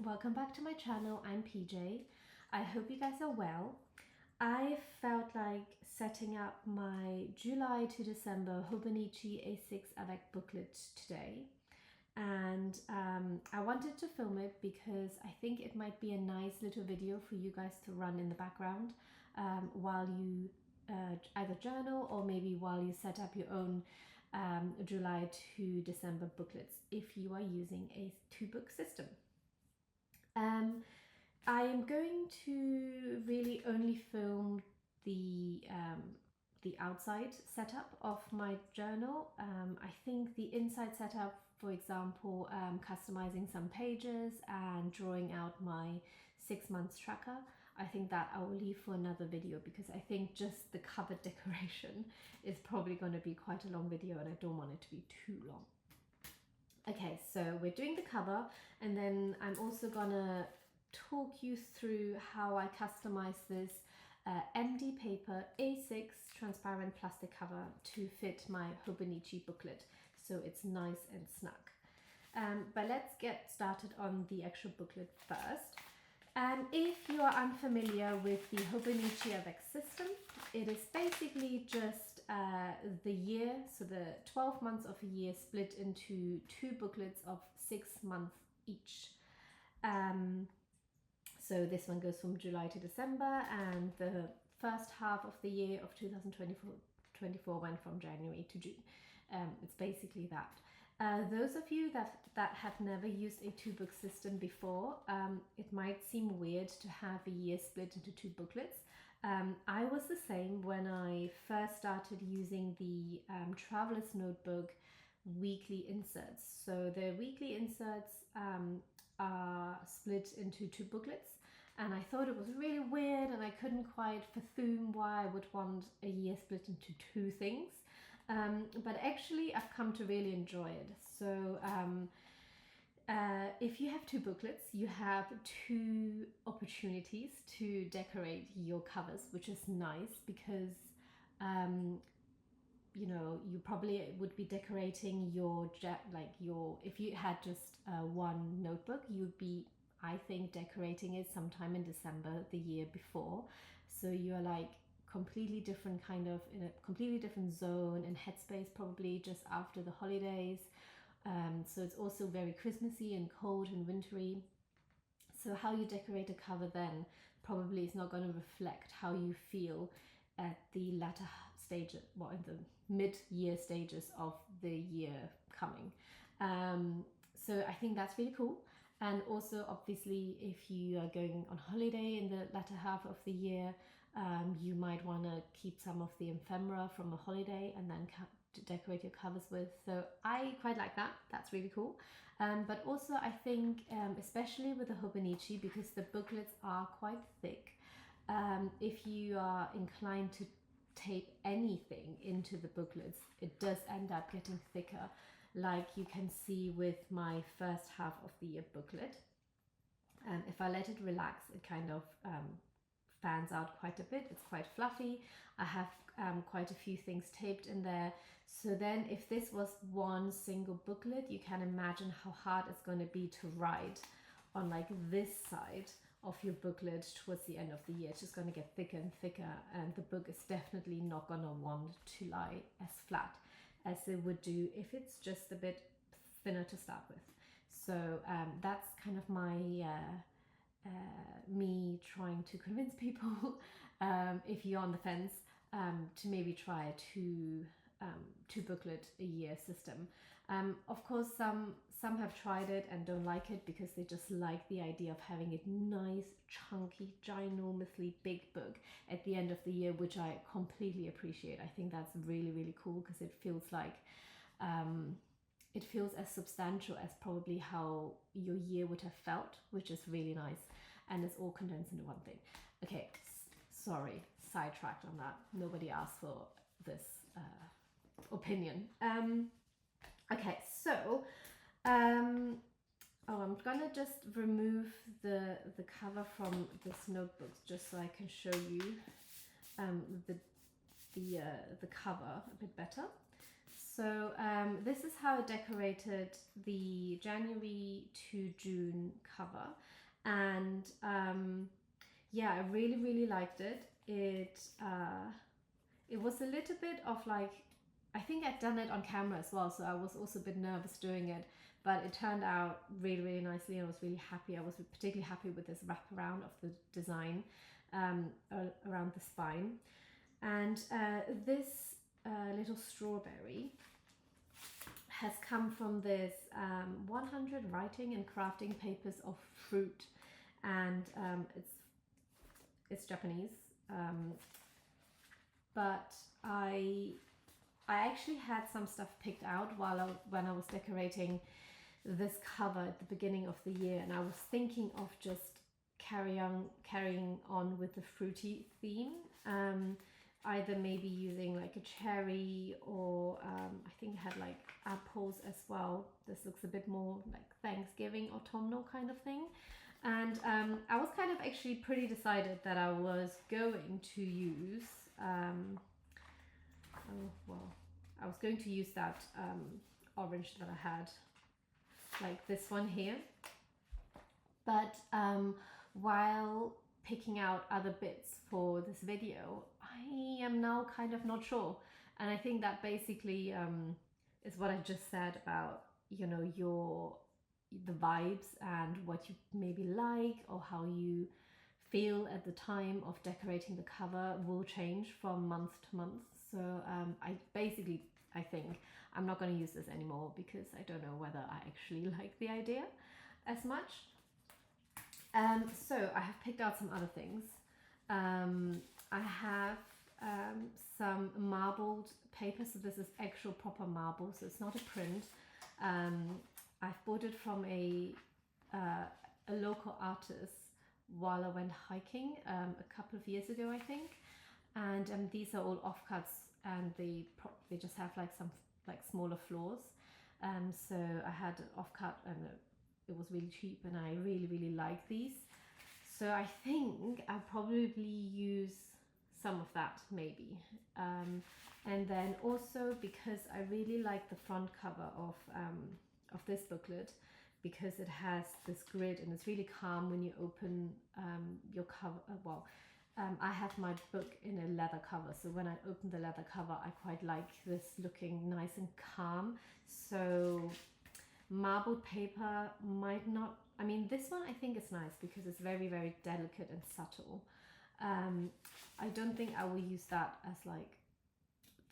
welcome back to my channel. I'm PJ. I hope you guys are well. I felt like setting up my July to December Hobonichi A6 Avec booklet today, and I wanted to film it because I think it might be a nice little video for you guys to run in the background while you either journal or maybe while you set up your own July to December booklets if you are using a two-book system. I am going to really only film the outside setup of my journal. I think the inside setup, for example, customizing some pages and drawing out my 6 months tracker, I think that I will leave for another video because I think just the cover decoration is probably going to be quite a long video and I don't want it to be too long. Okay, so we're doing the cover, and then I'm also gonna talk you through how I customize this MD paper A6 transparent plastic cover to fit my Hobonichi booklet, so it's nice and snug. But let's get started on the actual booklet first. If you are unfamiliar with the Hobonichi Avec system, it is basically just the year, so the 12 months of a year split into two booklets of 6 months each. So this one goes from July to December, and the first half of the year of 2024 went from January to June. It's basically that. Those of you that have never used a two-book system before, it might seem weird to have a year split into two booklets. I was the same when I first started using the Traveler's Notebook weekly inserts. So the weekly inserts are split into two booklets, and I thought it was really weird and I couldn't quite fathom why I would want a year split into two things. But actually I've come to really enjoy it. So if you have two booklets, you have two opportunities to decorate your covers, which is nice because you know, you probably would be decorating your if you had just one notebook, you'd be, I think, decorating it sometime in December the year before. So you're like completely different, kind of in a completely different zone and headspace, probably just after the holidays. So it's also very Christmassy and cold and wintry. So how you decorate a cover then probably is not going to reflect how you feel at the latter stage, well, in the mid-year stages of the year coming. So I think that's really cool. And also, obviously, if you are going on holiday in the latter half of the year, you might want to keep some of the ephemera from a holiday and then to decorate your covers with. So I quite like that. That's really cool. But also, I think, especially with the Hobonichi, because the booklets are quite thick, if you are inclined to tape anything into the booklets, it does end up getting thicker, like you can see with my first half of the year booklet. If I let it relax, it kind of fans out quite a bit. It's quite fluffy. I have quite a few things taped in there. So then if this was one single booklet, you can imagine how hard it's going to be to write on like this side of your booklet towards the end of the year. It's just going to get thicker and thicker, and the book is definitely not going to want to lie as flat as it would do if it's just a bit thinner to start with. So that's kind of my me trying to convince people, if you're on the fence, to maybe try a two booklet a year system. Of course, some have tried it and don't like it because they just like the idea of having a nice, chunky, ginormously big book at the end of the year, which I completely appreciate. I think that's really, really cool because it feels like it feels as substantial as probably how your year would have felt, which is really nice, and it's all condensed into one thing. Okay, sorry, sidetracked on that. Nobody asked for this opinion. Okay, so I'm gonna just remove the cover from this notebook just so I can show you the cover a bit better. So So this is how I decorated the January to June cover, and yeah, I really liked it. It was a little bit of like, I think I'd done it on camera as well, so I was also a bit nervous doing it, but it turned out really nicely, and I was really happy. I was particularly happy with this wraparound of the design around the spine. And this little strawberry has come from this 100 writing and crafting papers of fruit, and it's Japanese, but I actually had some stuff picked out when I was decorating this cover at the beginning of the year, and I was thinking of just carrying on with the fruity theme, either maybe using like a cherry, or I think I had like apples as well. This looks a bit more like Thanksgiving autumnal kind of thing. And I was kind of actually pretty decided that I was going to use I was going to use that orange that I had, like this one here. But while picking out other bits for this video, I am now kind of not sure. And I think that basically is what I just said about, you know, the vibes and what you maybe like, or how you feel at the time of decorating the cover will change from month to month. So I think I'm not going to use this anymore, because I don't know whether I actually like the idea as much. So I have picked out some other things. I have some marbled paper, so this is actual proper marble, so it's not a print. I've bought it from a local artist while I went hiking a couple of years ago, I think. And these are all offcuts, and they just have like some like smaller flaws. So I had an offcut, and it was really cheap, and I really like these. So I think I'll probably use some of that maybe. And then also, because I really like the front cover of this booklet, because it has this grid and it's really calm when you open your cover. I have my book in a leather cover, so when I open the leather cover, I quite like this looking nice and calm. So marbled paper might not, I mean, this one I think is nice because it's very delicate and subtle. I don't think I will use that as like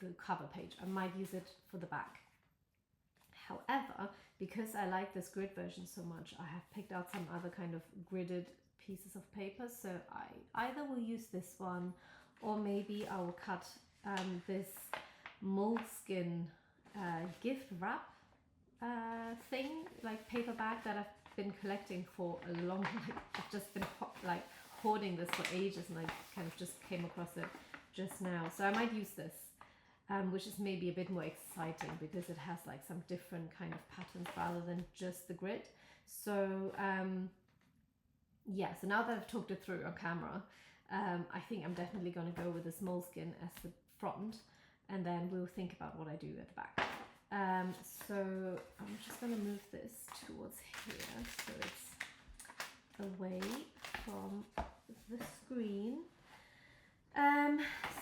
the cover page. I might use it for the back. However, because I like this grid version so much, I have picked out some other kind of gridded pieces of paper. So I either will use this one, or maybe I will cut this moleskin gift wrap thing, like paper bag that I've been collecting for a long time. I've just been like hoarding this for ages, and I kind of just came across it just now. So I might use this, which is maybe a bit more exciting because it has like some different kind of patterns rather than just the grid. So yeah, so now that I've talked it through on camera, I think I'm definitely going to go with this moleskin as the front, and then we'll think about what I do at the back. So I'm just going to move this towards here so it's away from the screen.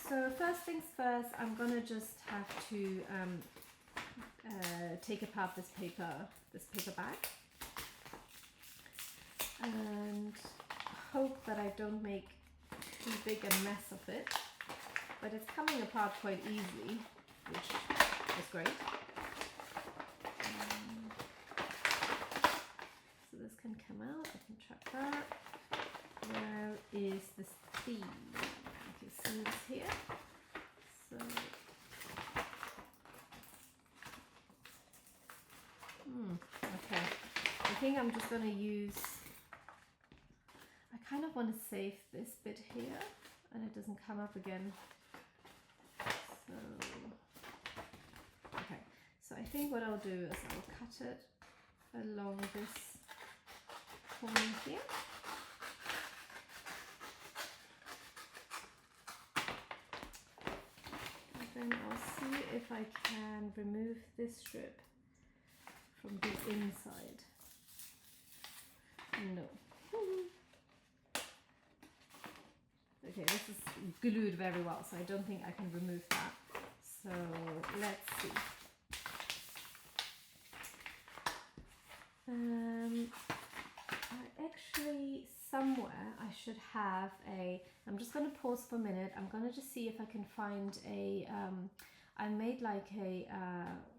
So first things first, I'm gonna just have to take apart this paper bag, and hope that I don't make too big a mess of it. But it's coming apart quite easily, which is great. So this can come out. I can check that. Where is this theme? You can see this here. So okay, I think I'm just going to use, I kind of want to save this bit here and it doesn't come up again. So okay, so I think what I'll do is I'll cut it along this corner here. then I'll see if I can remove this strip from the inside. No. Okay, this is glued very well, so I don't think I can remove that. So let's see. I actually, somewhere I should have a, I'm just going to pause for a minute. I'm going to just see if I can find a, I made like a,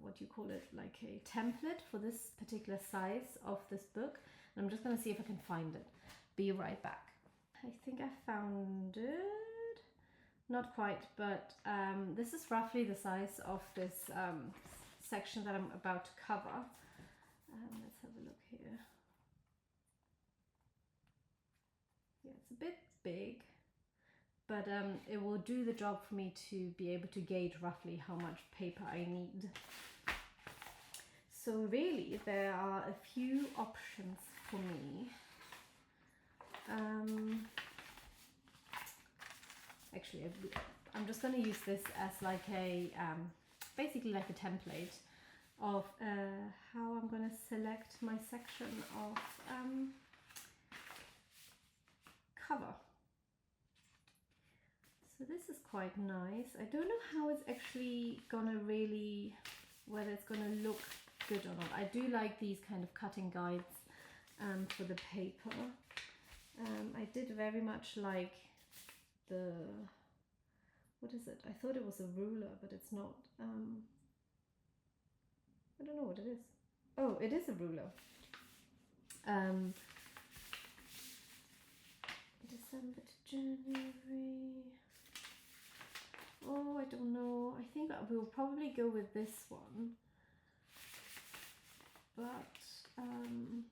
what do you call it, like a template for this particular size of this book. And I'm just going to see if I can find it. Be right back. I think I found it. Not quite, but this is roughly the size of this section that I'm about to cover. Let's have a look here. Yeah, it's a bit big, but it will do the job for me to be able to gauge roughly how much paper I need. So really, there are a few options for me. Actually, I'm just going to use this as like a, basically like a template of how I'm going to select my section of cover. So this is quite nice. I don't know how it's actually going to really, whether it's going to look good or not. I do like these kind of cutting guides for the paper. I did very much like the, what is it? I thought it was a ruler, but it's not. I don't know what it is. Oh, it is a ruler. December to January. Oh, I don't know. I think we'll probably go with this one. But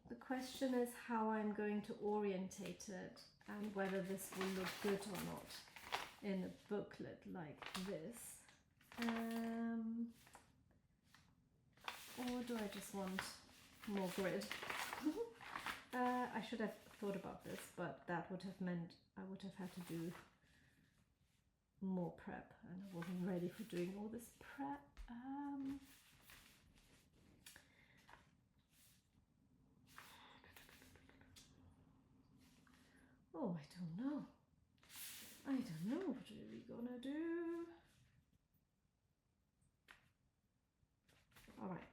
the question is how I'm going to orientate it and whether this will look good or not in a booklet like this. Or do I just want more grid? I should have thought about this, but that would have meant I would have had to do more prep, and I wasn't ready for doing all this prep. Oh, I don't know. I don't know what are we gonna do. All right.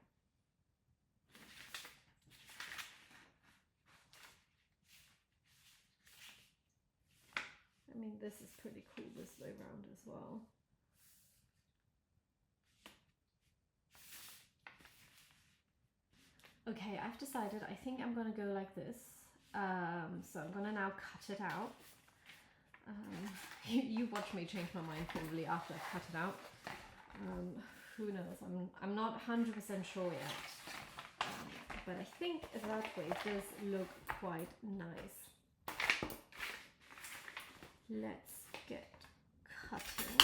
I mean, this is pretty cool this way around as well. Okay, I've decided I think I'm gonna go like this. So I'm gonna now cut it out. You watch me change my mind probably after I've cut it out. Who knows? I'm not 100% sure yet. But I think that way does look quite nice. Let's get cutting.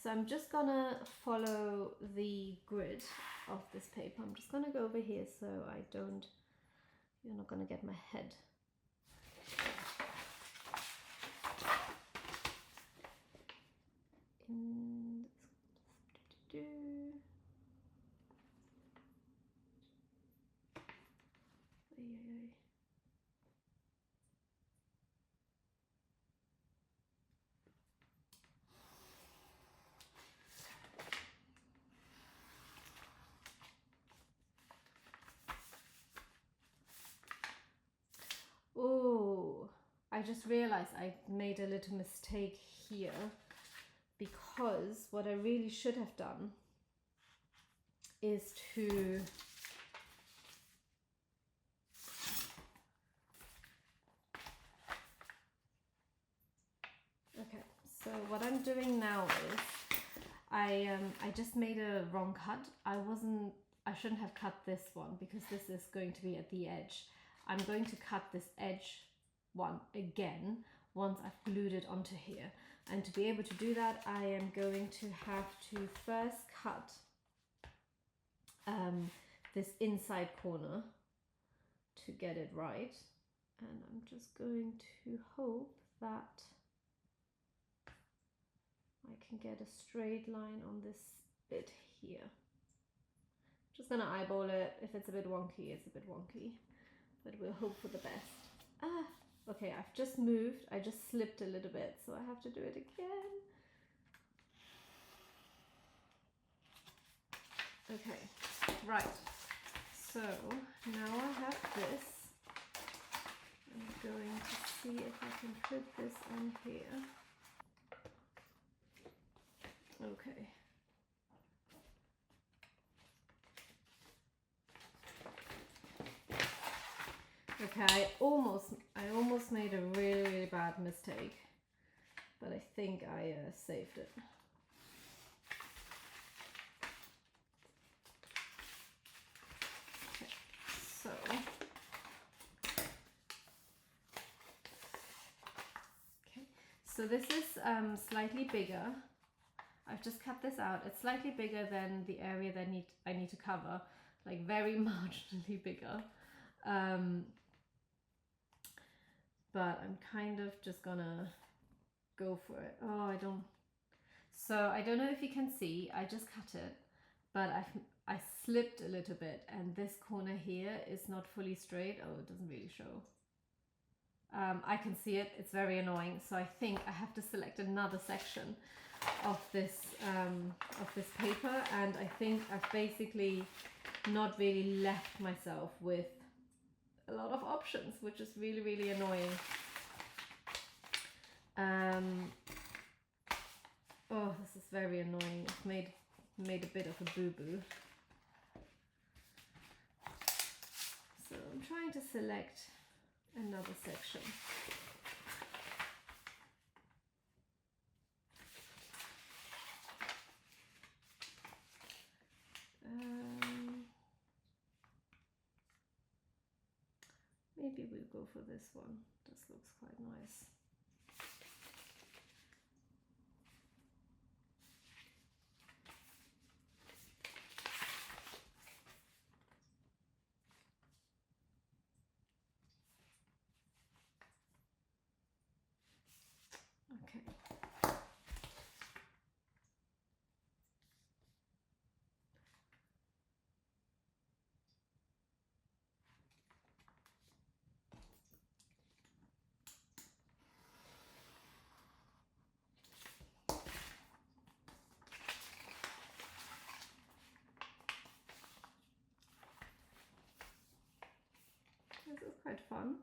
So I'm just gonna follow the grid of this paper. I'm just gonna go over here so I don't, you're not gonna get my head. Oh, I just realized I made a little mistake here, because what I really should have done is to so what I'm doing now is I just made a wrong cut. I shouldn't have cut this one because this is going to be at the edge. I'm going to cut this edge one again once I've glued it onto here. And to be able to do that, I am going to have to first cut this inside corner to get it right. And I'm just going to hope that I can get a straight line on this bit here. Just gonna eyeball it. If it's a bit wonky, it's a bit wonky, but we'll hope for the best. Okay, I've just moved. I just slipped a little bit, so I have to do it again. Okay, right. So now I have this. I'm going to see if I can put this on here. Okay. Okay, I almost made a really, really bad mistake, but I think I saved it. Okay, so this is slightly bigger. I've just cut this out. It's slightly bigger than the area that I need to cover, like very marginally bigger. But I'm kind of just gonna go for it. Oh, I don't know if you can see, I just cut it, but I slipped a little bit, and this corner here is not fully straight. Oh, it doesn't really show. I can see it, it's very annoying. So I think I have to select another section of this paper, and I think I've basically not really left myself with a lot of options, which is really, really annoying. Oh, this is very annoying. It's made a bit of a boo-boo. So I'm trying to select another section. Maybe we'll go for this one. This looks quite nice. Okay. This is quite fun.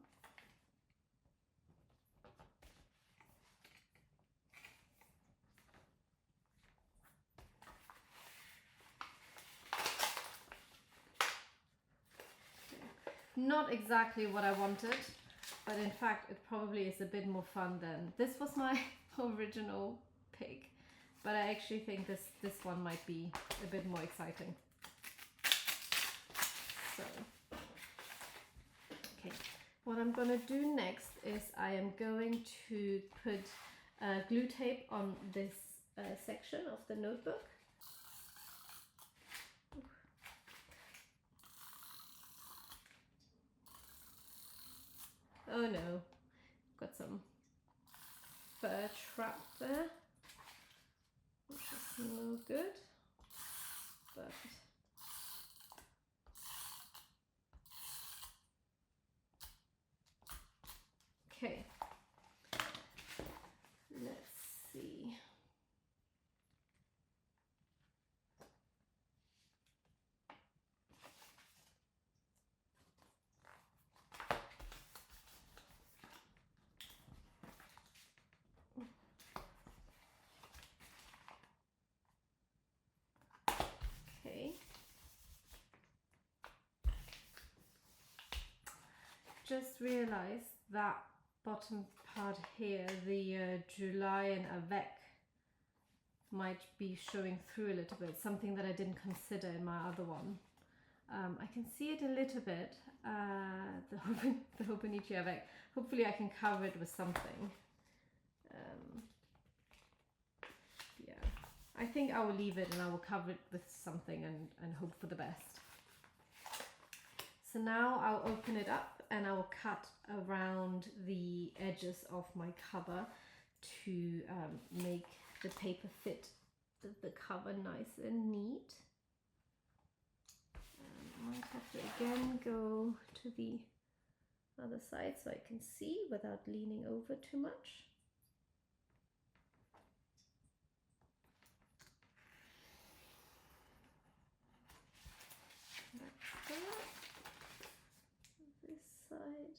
Not exactly what I wanted, but in fact it probably is a bit more fun than this was my original pick, but I actually think this one might be a bit more exciting. So okay, what I'm gonna do next is I am going to put glue tape on this section of the notebook. Oh no, got some fur trap there, which is no good, but okay, let's see. Okay. Just realized that bottom part here, the July and Avec, might be showing through a little bit, something that I didn't consider in my other one. I can see it a little bit, the Hobonichi Avec. Hopefully I can cover it with something. Yeah, I think I will leave it and I will cover it with something and hope for the best. So now I'll open it up and I will cut around the edges of my cover to make the paper fit the cover nice and neat. I might have to again go to the other side so I can see without leaning over too much. That's that. This side.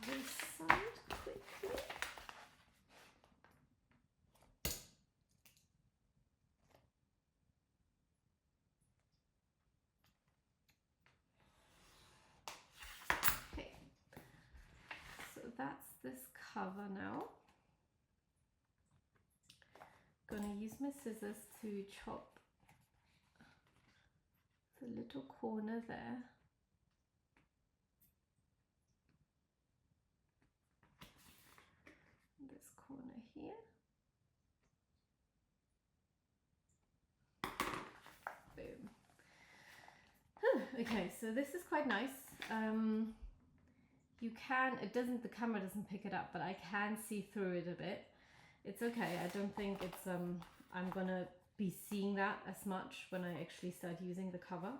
This side quickly. Okay, so that's this cover now. Gonna use my scissors to chop the little corner there. This corner here. Boom. Okay, so this is quite nice. You can, the camera doesn't pick it up, but I can see through it a bit. It's okay. I don't think it's, I'm gonna be seeing that as much when I actually start using the cover.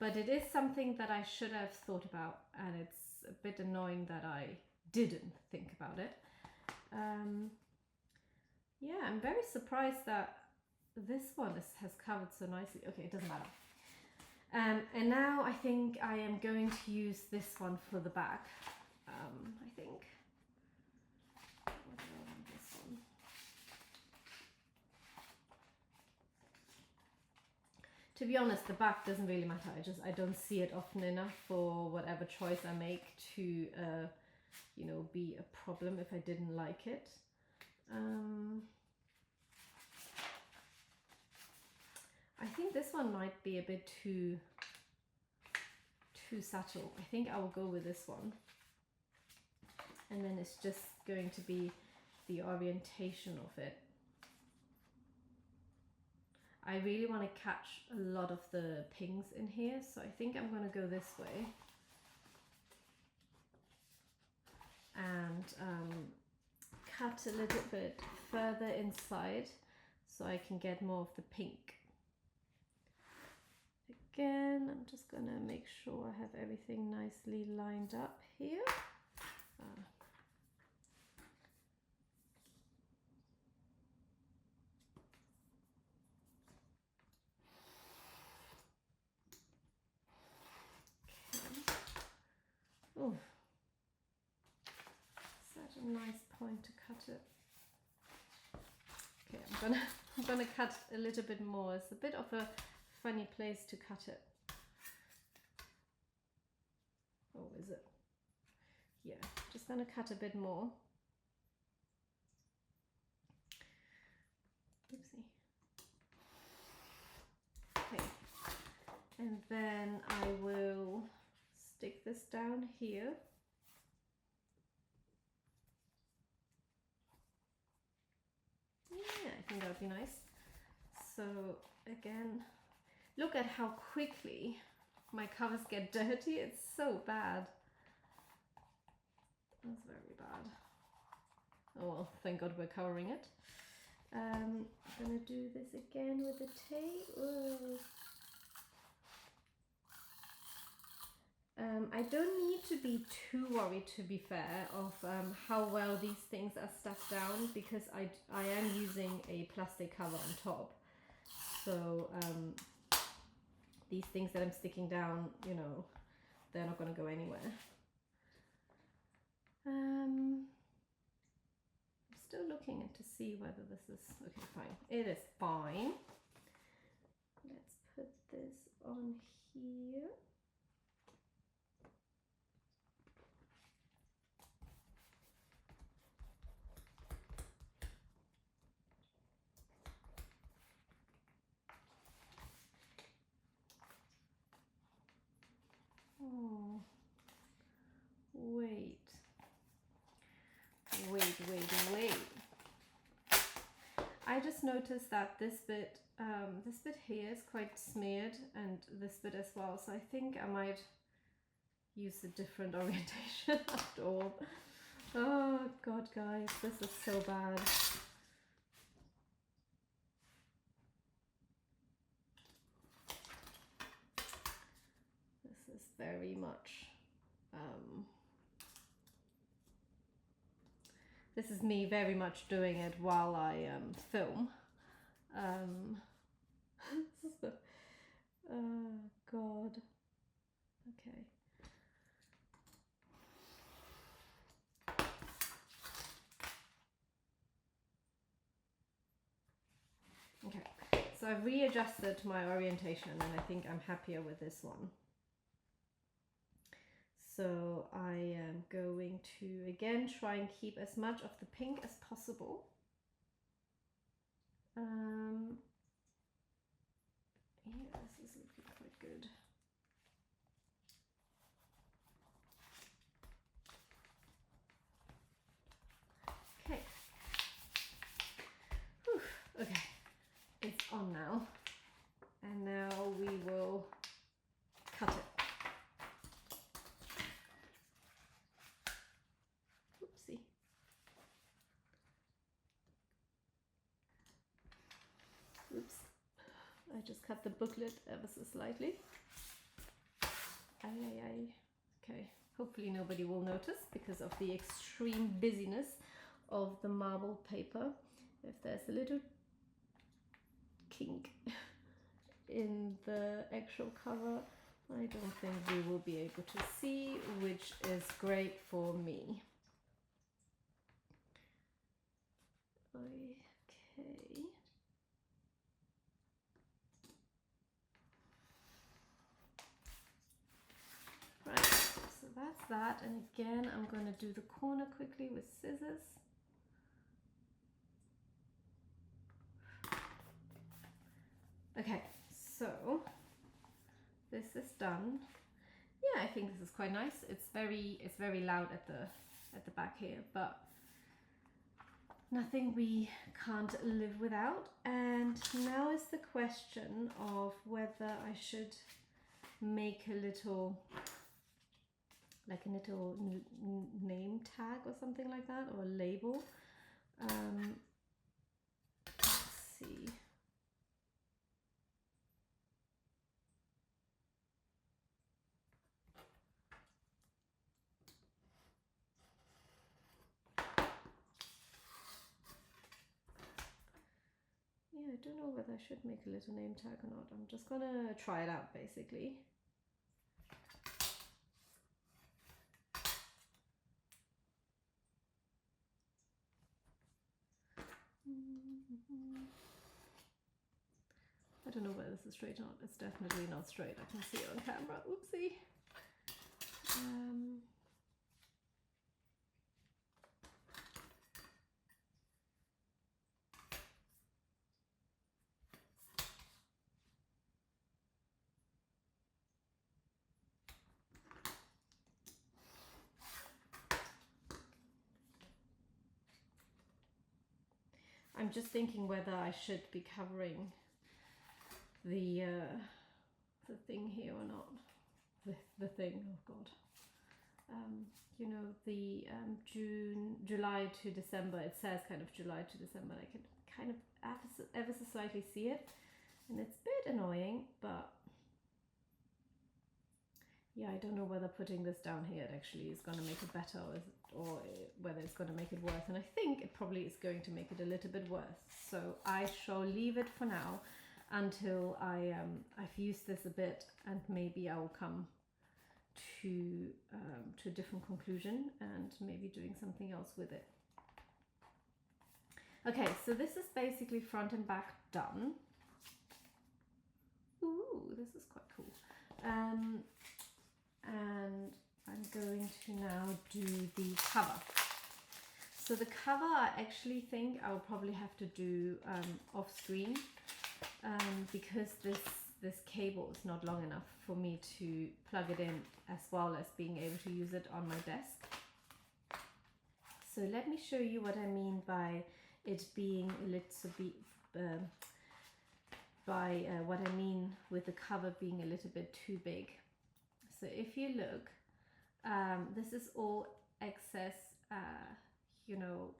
But it is something that I should have thought about, and it's a bit annoying that I didn't think about it. Yeah, I'm very surprised that this one has covered so nicely. Okay, it doesn't matter. And now I think I am going to use this one for the back. I think. What do I want this one? To be honest, the back doesn't really matter. I don't see it often enough for whatever choice I make to you know, be a problem if I didn't like it. I think this one might be a bit too subtle. I think I will go with this one. And then it's just going to be the orientation of it. I really want to catch a lot of the pings in here, so I think I'm going to go this way. And cut a little bit further inside so I can get more of the pink. Again, I'm just going to make sure I have everything nicely lined up here. Oh, such a nice point to cut it. Okay, I'm gonna cut a little bit more. It's a bit of a funny place to cut it. Oh, is it? Yeah, just gonna cut a bit more. Oopsie. Okay, and then I will stick this down here. Yeah, I think that would be nice. So again, look at how quickly my covers get dirty. It's so bad. That's very bad. Oh well, thank God we're covering it. I'm gonna do this again with the tape. I don't need to be too worried, to be fair, of how well these things are stuck down, because I am using a plastic cover on top. So these things that I'm sticking down, you know, they're not going to go anywhere. I'm still looking to see whether this is, okay, fine. It is fine. Let's put this on here. Oh, wait. I just just noticed that this bit here is quite smeared, and this bit as well. So I think I might use a different orientation after all. Oh God, guys, this is so bad. This is very much, this is me very much doing it while I film. Oh God. Okay. Okay, so I've readjusted my orientation and I think I'm happier with this one. So I am going to again try and keep as much of the pink as possible. Yeah, this is looking quite good. Okay. Whew. Okay, it's on now. And now we will cut it. Oopsie. Oops. I just cut the booklet ever so slightly. Ay, ay, ay. Okay, hopefully nobody will notice because of the extreme busyness of the marbled paper. If there's a little kink in the actual cover, I don't think we will be able to see, which is great for me. Okay. Right, so that's that. And again, I'm going to do the corner quickly with scissors. Okay, so this is done. Yeah, I think this is quite nice. It's very loud at the back here, but nothing we can't live without. And now is the question of whether I should make a little name tag or something like that, or a label. Let's see. Yeah, I don't know whether I should make a little name tag or not. I'm just gonna try it out basically. I don't know whether this is straight or not. It's definitely not straight. I can see it on camera. Oopsie. I'm just thinking whether I should be covering the thing here or not. The thing, oh God. You know, the July to December, it says kind of July to December. I can kind of ever so slightly see it, and it's a bit annoying, but yeah, I don't know whether putting this down here actually is going to make it better, or whether it's going to make it worse. And I think it probably is going to make it a little bit worse. So I shall leave it for now until I've used this a bit, and maybe I will come to a different conclusion and maybe doing something else with it. Okay, so this is basically front and back done. Ooh, this is quite cool. And I'm going to now do the cover. So the cover, I actually think I will probably have to do off screen, because this cable is not long enough for me to plug it in, as well as being able to use it on my desk. So let me show you what I mean by it being a what I mean with the cover being a little bit too big. So if you look, this is all excess,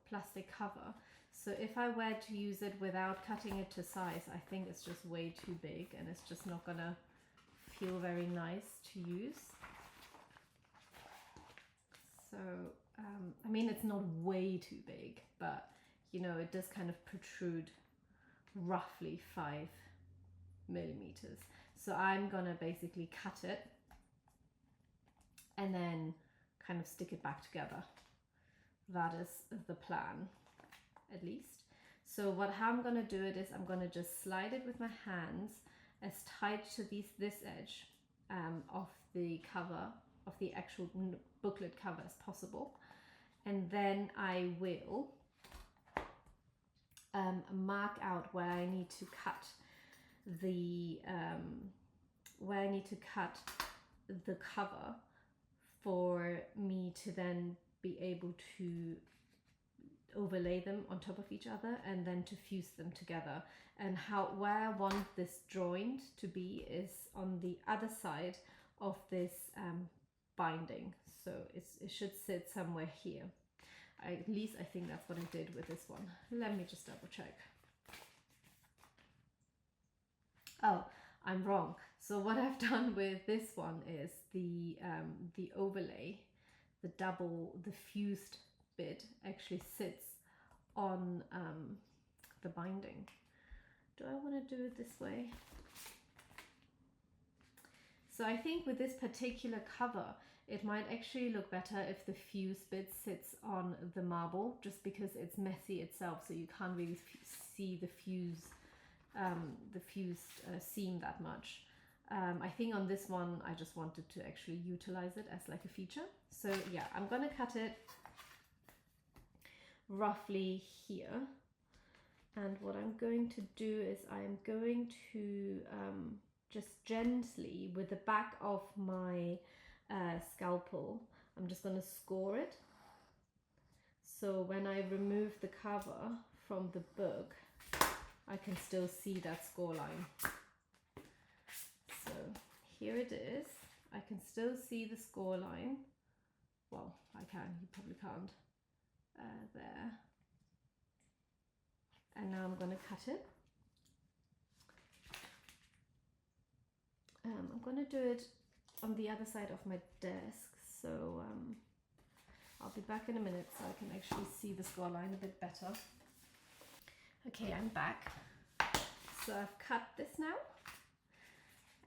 plastic cover. So if I were to use it without cutting it to size, I think it's just way too big and it's just not gonna feel very nice to use. So, I mean, it's not way too big, but it does kind of protrude roughly 5 millimeters. So I'm gonna basically cut it and then kind of stick it back together. That is the plan, at least. So how I'm gonna do it is I'm gonna just slide it with my hands as tight to this edge of the cover, of the actual booklet cover as possible. And then I will mark out where I need to cut the cover for me to then be able to overlay them on top of each other and then to fuse them together. And where I want this joined to be is on the other side of this binding. So it should sit somewhere here. At least I think that's what I did with this one. Let me just double check. Oh, I'm wrong. So what I've done with this one is the overlay, the fused bit actually sits on the binding. Do I want to do it this way? So I think with this particular cover, it might actually look better if the fused bit sits on the marble, just because it's messy itself, so you can't really see the fused seam that much. I think on this one, I just wanted to actually utilize it as like a feature. So yeah, I'm gonna cut it roughly here. And what I'm going to do is I'm going to just gently, with the back of my scalpel, I'm just going to score it. So when I remove the cover from the book, I can still see that score line. So here it is. I can still see the score line. Well, I can, you probably can't. There. And now I'm going to cut it. I'm going to do it on the other side of my desk, so I'll be back in a minute so I can actually see the score line a bit better. Okay, I'm back. So I've cut this now,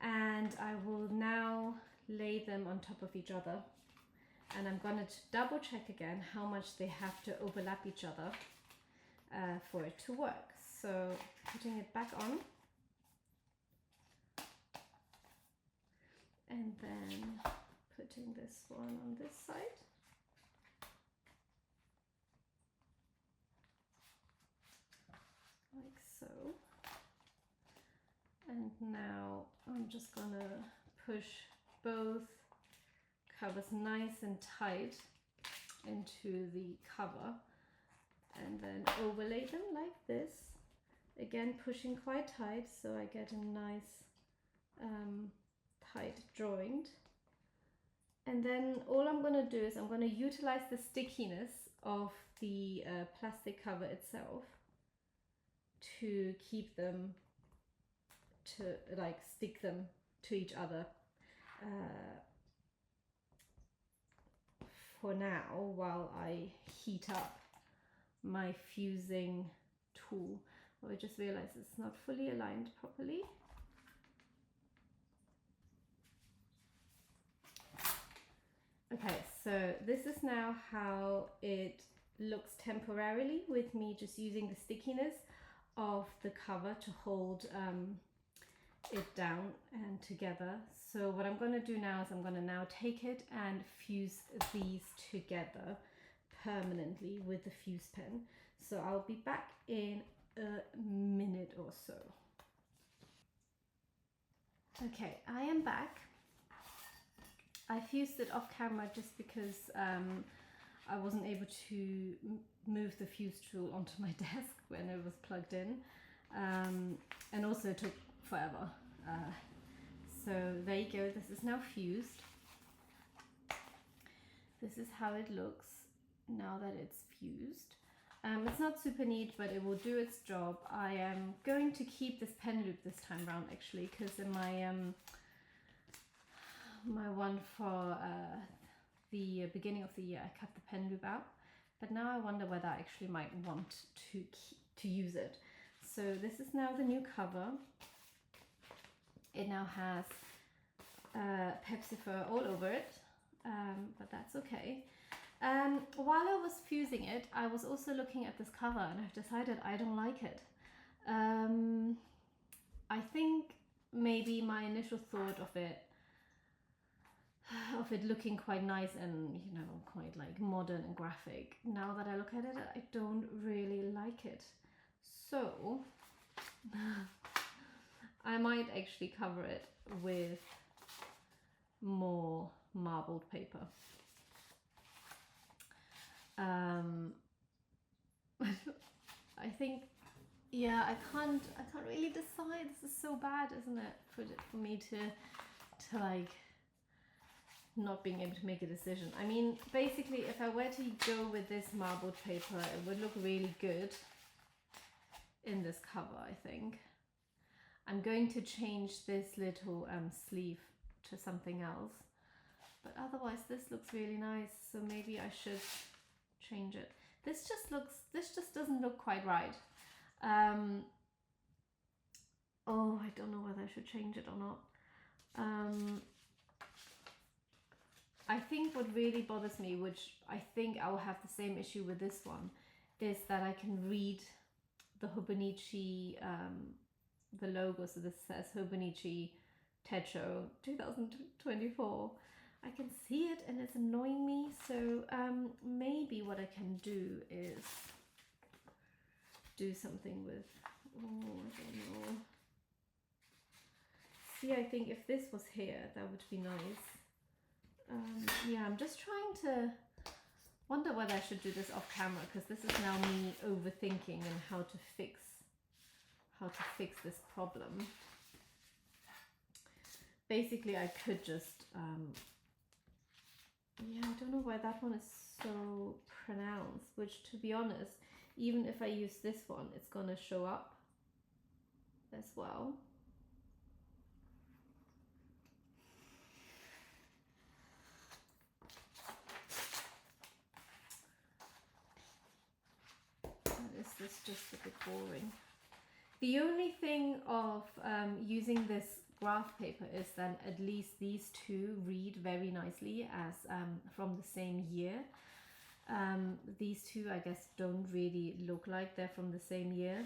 and I will now lay them on top of each other. And I'm going to double check again how much they have to overlap each other for it to work. So putting it back on, and then putting this one on this side. Like so. And now I'm just gonna push both covers nice and tight into the cover and then overlay them like this. Again, pushing quite tight so I get a nice tight joint. And then all I'm going to do is I'm going to utilize the stickiness of the plastic cover itself to keep them, to like stick them to each other for now while I heat up my fusing tool. Oh, I just realized it's not fully aligned properly. Okay, so this is now how it looks temporarily with me just using the stickiness of the cover to hold it down and together. So what I'm going to do now is I'm going to now take it and fuse these together permanently with the fuse pen. So I'll be back in a minute or so. Okay, I am back. I fused it off camera just because I wasn't able to move the fuse tool onto my desk when it was plugged in. and also took forever. So there you go, this is now fused. This is how it looks now that it's fused. It's not super neat, but it will do its job. I am going to keep this pen loop this time around, actually, because in my my one for the beginning of the year, I cut the pen loop out. But now I wonder whether I actually might want to use it. So this is now the new cover. It now has Pepsi fur all over it, but that's okay. While I was fusing it, I was also looking at this cover and I've decided I don't like it. I think maybe my initial thought of it looking quite nice and, you know, quite like modern and graphic. Now that I look at it, I don't really like it. So I might actually cover it with more marbled paper. I think, yeah, I can't really decide. This is so bad, isn't it, for me to like not being able to make a decision. I mean, basically, if I were to go with this marbled paper, it would look really good in this cover, I think. I'm going to change this little sleeve to something else, but otherwise this looks really nice, so maybe I should change it. This just doesn't look quite right. Oh, I don't know whether I should change it or not. I think what really bothers me, which I think I will have the same issue with this one, is that I can read the Hobonichi, the logo. So this says Hobonichi Techo 2024. I can see it and it's annoying me. So maybe what I can do is do something with, oh, I don't know. See, I think if this was here, that would be nice. Yeah, I'm just trying to wonder whether I should do this off camera, because this is now me overthinking and how to fix this problem. Basically, I could just yeah, I don't know why that one is so pronounced, which, to be honest, even if I use this one, it's gonna show up as well. Is this just a bit boring? The only thing of using this graph paper is that at least these two read very nicely as from the same year. These two, I guess, don't really look like they're from the same year.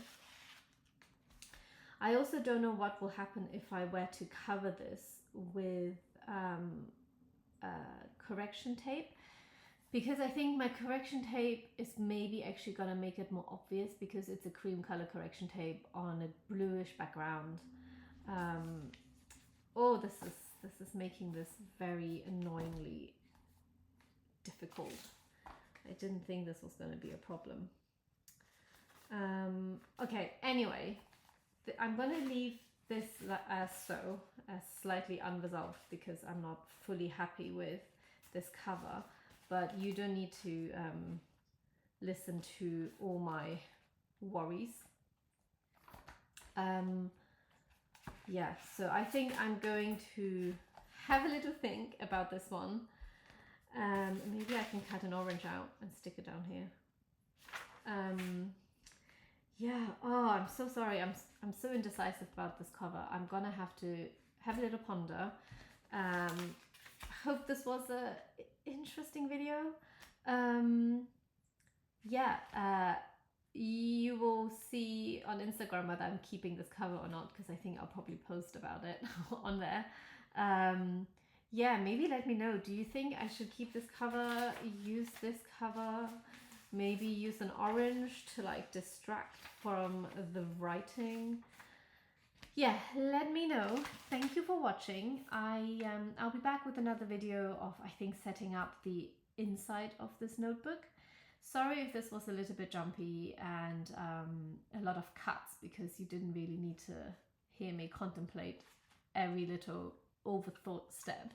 I also don't know what will happen if I were to cover this with correction tape, because I think my correction tape is maybe actually going to make it more obvious, because it's a cream color correction tape on a bluish background. Oh, this is making this very annoyingly difficult. I didn't think this was going to be a problem. Okay, anyway, I'm going to leave this as slightly unresolved, because I'm not fully happy with this cover. But you don't need to listen to all my worries. Yeah, so I think I'm going to have a little think about this one. Maybe I can cut an orange out and stick it down here. Yeah, oh, I'm so sorry. I'm so indecisive about this cover. I'm gonna have to have a little ponder. I hope this was a interesting video. Yeah, you will see on Instagram whether I'm keeping this cover or not, because I think I'll probably post about it on there. Yeah, maybe let me know. Do you think I should keep this cover, use this cover, maybe use an orange to like distract from the writing? Yeah, let me know. Thank you for watching. I'll be back with another video of, I think, setting up the inside of this notebook. Sorry if this was a little bit jumpy and a lot of cuts, because you didn't really need to hear me contemplate every little overthought step.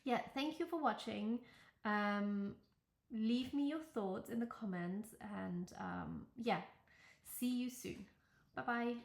Yeah, thank you for watching. Leave me your thoughts in the comments, and yeah, see you soon. Bye bye.